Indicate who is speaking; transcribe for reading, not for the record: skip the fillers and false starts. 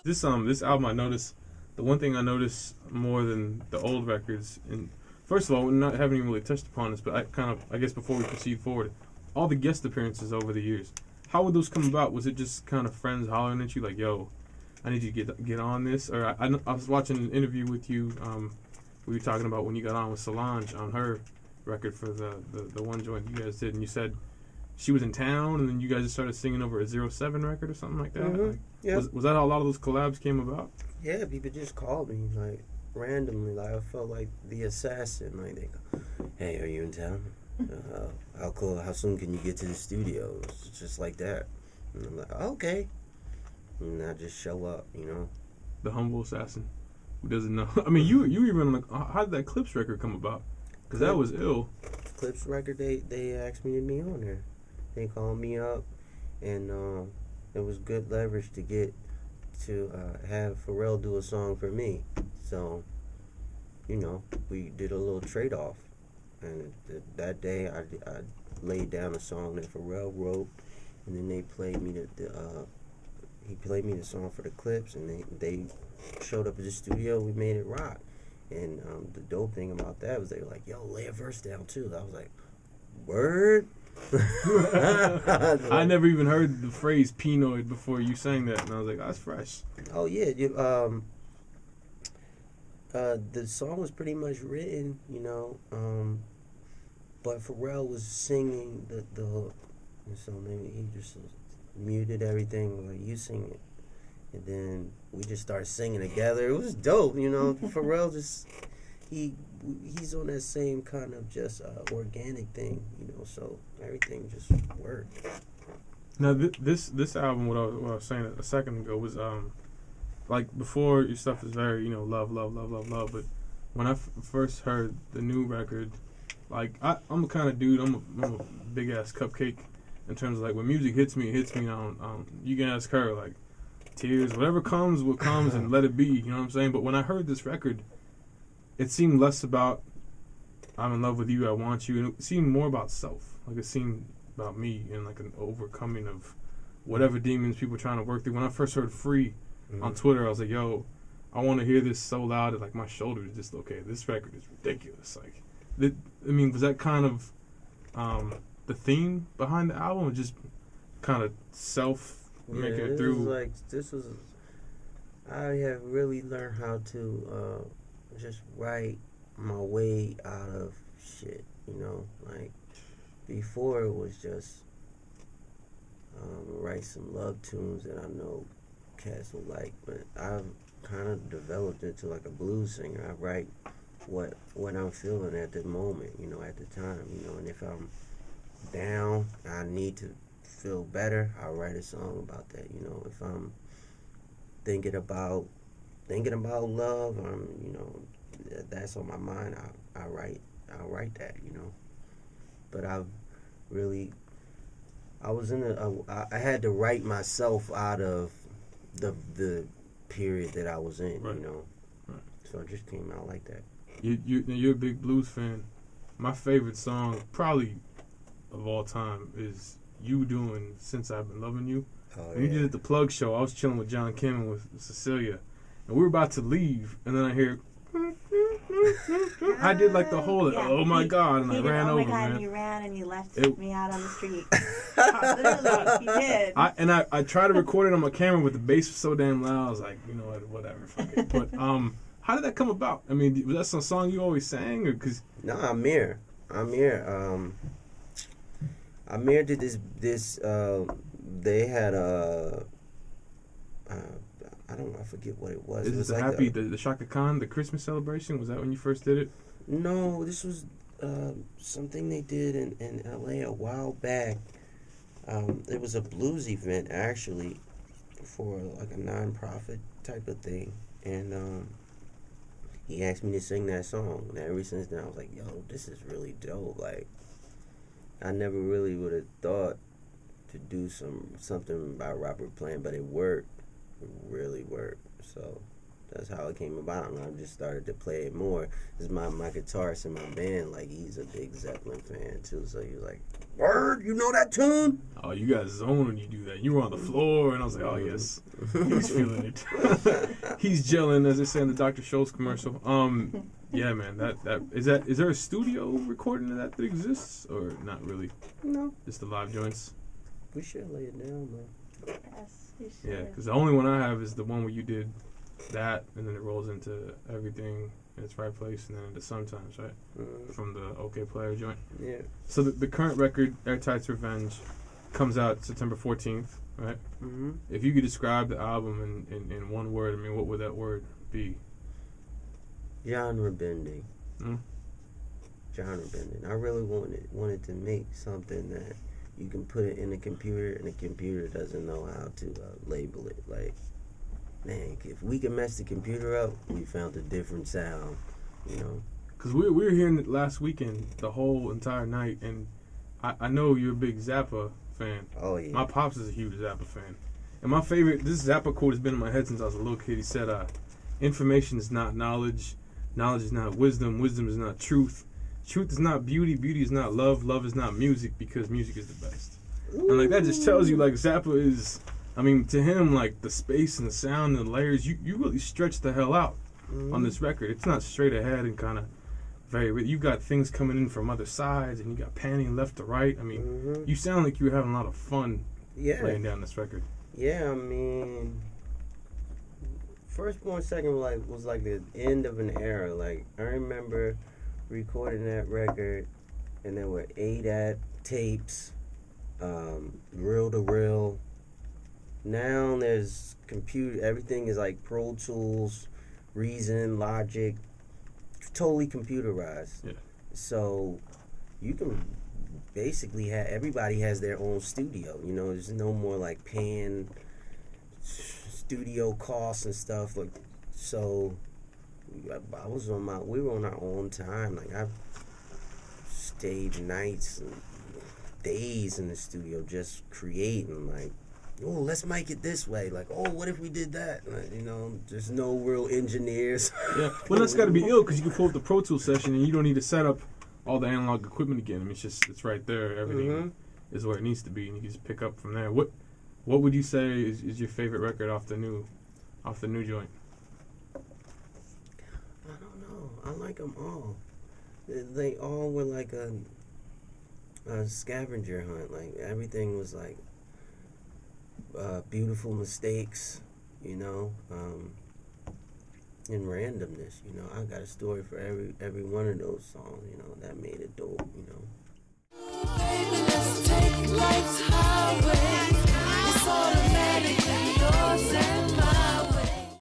Speaker 1: This album I noticed, the one thing I noticed more than the old records, and first of all, haven't even really touched upon this, but I guess before we proceed forward, all the guest appearances over the years, how would those come about? Was it just kind of friends hollering at you like, "Yo, I need you to get on this"? Or I was watching an interview with you. We were talking about when you got on with Solange on her record for the one joint you guys did, and you said she was in town, and then you guys just started singing over a 07 record or something like that.
Speaker 2: Mm-hmm.
Speaker 1: Like,
Speaker 2: yep.
Speaker 1: Was that how a lot of those collabs came about?
Speaker 2: Yeah, people just called me like randomly. Like I felt like the assassin. Like they go, "Hey, are you in town? How soon can you get to the studio?" It's just like that. And I'm like, "Okay," and I just show up.
Speaker 1: The humble assassin who doesn't know. I mean, you even like, how did that Clips record come about? Because that was ill.
Speaker 2: Clips record, they asked me to be on there. They called me up, and it was good leverage to get to have Pharrell do a song for me. So, we did a little trade-off. And that day, I laid down a song that Pharrell wrote, and then they played me he played me the song for the Clips, and they showed up at the studio. We made it rock. And the dope thing about that was they were like, "Yo, lay a verse down too." I was like, "Word."
Speaker 1: I never even heard the phrase "pinoid" before you sang that, and I was like, "That's fresh."
Speaker 2: Oh yeah, the song was pretty much written, but Pharrell was singing the hook, and so maybe he just muted everything, like, "You sing it," and then we just started singing together. It was dope, Pharrell just he's on that same kind of just organic thing, so everything just worked.
Speaker 1: Now this album, what I was saying a second ago, was like before your stuff is very love, but when I first heard the new record, like I'm a kind of dude, I'm a big ass cupcake in terms of like when music hits me, it hits me. You can ask her, like, tears, whatever comes will comes and let it be, you know what I'm saying? But when I heard this record, it seemed less about I'm in love with you, I want you, and it seemed more about self. Like it seemed about me and like an overcoming of whatever demons people were trying to work through. When I first heard Free on Twitter, I was like, "Yo, I want to hear this so loud that like my shoulders dislocated. This record is ridiculous." Like, was that kind of the theme behind the album, or just kind of self making it through?
Speaker 2: I have really learned how to just write my way out of shit, like before it was just write some love tunes that I know cats will like, but I've kind of developed into like a blues singer. I write what I'm feeling at the moment, at the time, and if I'm down, I need to feel better, I'll write a song about that. If I'm thinking about love, that's on my mind, I'll write that, But I had to write myself out of the period that I was in,
Speaker 1: right.
Speaker 2: Right. So it just came out like that.
Speaker 1: You're a big blues fan. My favorite song, probably of all time, is you doing "Since I've Been Loving You." When you did it at the Plug Show, I was chilling with John Kim and with Cecilia, and we were about to leave, and then I hear I did like the whole oh my god, and I ran over, man.
Speaker 3: And you ran and you left me out on the street. Literally, you did.
Speaker 1: I tried to record it on my camera, but the bass was so damn loud. I was like, whatever, fuck it. But how did that come about? I mean, was that some song you always sang, or because?
Speaker 2: No, Amir. Amir did this. They had I forget what it was.
Speaker 1: Is
Speaker 2: it was
Speaker 1: like the Shaka Khan, the Christmas celebration? Was that when you first did it?
Speaker 2: No, this was something they did in LA a while back. It was a blues event actually for like a non-profit type of thing, and he asked me to sing that song. And ever since then, I was like, "Yo, this is really dope." Like, I never really would have thought to do something about Robert Plant, but it worked. It really worked. So That's how it came about, and I just started to play it more. Cause my guitarist in my band, like, he's a big Zeppelin fan too, so he was like, "Word, you know that tune?"
Speaker 1: Oh, you guys zone when you do that. You were on the floor, and I was like, "Oh yes, he's feeling it. He's gelling," as they say in the Dr. Schultz commercial. Yeah, man. Is there a studio recording of that exists, or not really?
Speaker 2: No,
Speaker 1: Just the live joints.
Speaker 2: we should lay it down, though.
Speaker 3: Yes, you should.
Speaker 1: Yeah, because the only one I have is the one where you did that, and then it rolls into everything in its right place, and then into sometimes, right? From the OK Player joint.
Speaker 2: Yeah.
Speaker 1: So the current record, Airtight's Revenge, comes out September 14th, right?
Speaker 2: Mm-hmm.
Speaker 1: If you could describe the album in one word, I mean, what would that word be?
Speaker 2: Genre bending.
Speaker 1: Mm?
Speaker 2: Genre bending. I really wanted to make something that you can put it in the computer, and the computer doesn't know how to label it. Like, man, if we can mess the computer up, we found a different sound, you know.
Speaker 1: Because we were hearing it last weekend, the whole entire night, and I know you're a big Zappa fan.
Speaker 2: Oh, yeah.
Speaker 1: My pops is a huge Zappa fan. And my favorite, this Zappa quote has been in my head since I was a little kid. He said, information is not knowledge. Knowledge is not wisdom. Wisdom is not truth. Truth is not beauty. Beauty is not love. Love is not music, because music is the best.
Speaker 2: Ooh.
Speaker 1: And, like, that just tells you, like, Zappa is, I mean, to him, like, the space and the sound and the layers, you really stretch the hell out on this record. It's not straight ahead and kind of very, you got things coming in from other sides, and you got panning left to right. I mean, you sound like you were having a lot of fun laying down this record.
Speaker 2: Yeah, I mean, First Born Second was like the end of an era. Like, I remember recording that record, and there were 8 tapes, reel to reel. Now there's everything is like Pro Tools, Reason, Logic, totally computerized.
Speaker 1: Yeah.
Speaker 2: So you can basically everybody has their own studio. You know, there's no more like paying studio costs and stuff. Like, so we were on our own time. Like, I've stayed nights and days in the studio just creating. Like, oh, let's make it this way. Like, oh, what if we did that? Like, you know, there's no real engineers.
Speaker 1: Yeah, well, that's got to be ill, because you can pull up the Pro Tools session and you don't need to set up all the analog equipment again. I mean, it's right there. Everything is where it needs to be, and you can just pick up from there. What would you say is your favorite record off the new joint?
Speaker 2: I don't know. I like them all. They all were like a scavenger hunt. Like, everything was like beautiful mistakes, you know, and randomness. You know, I got a story for every one of those songs. You know, that made it dope. You know.
Speaker 4: Baby, let's take life's highway.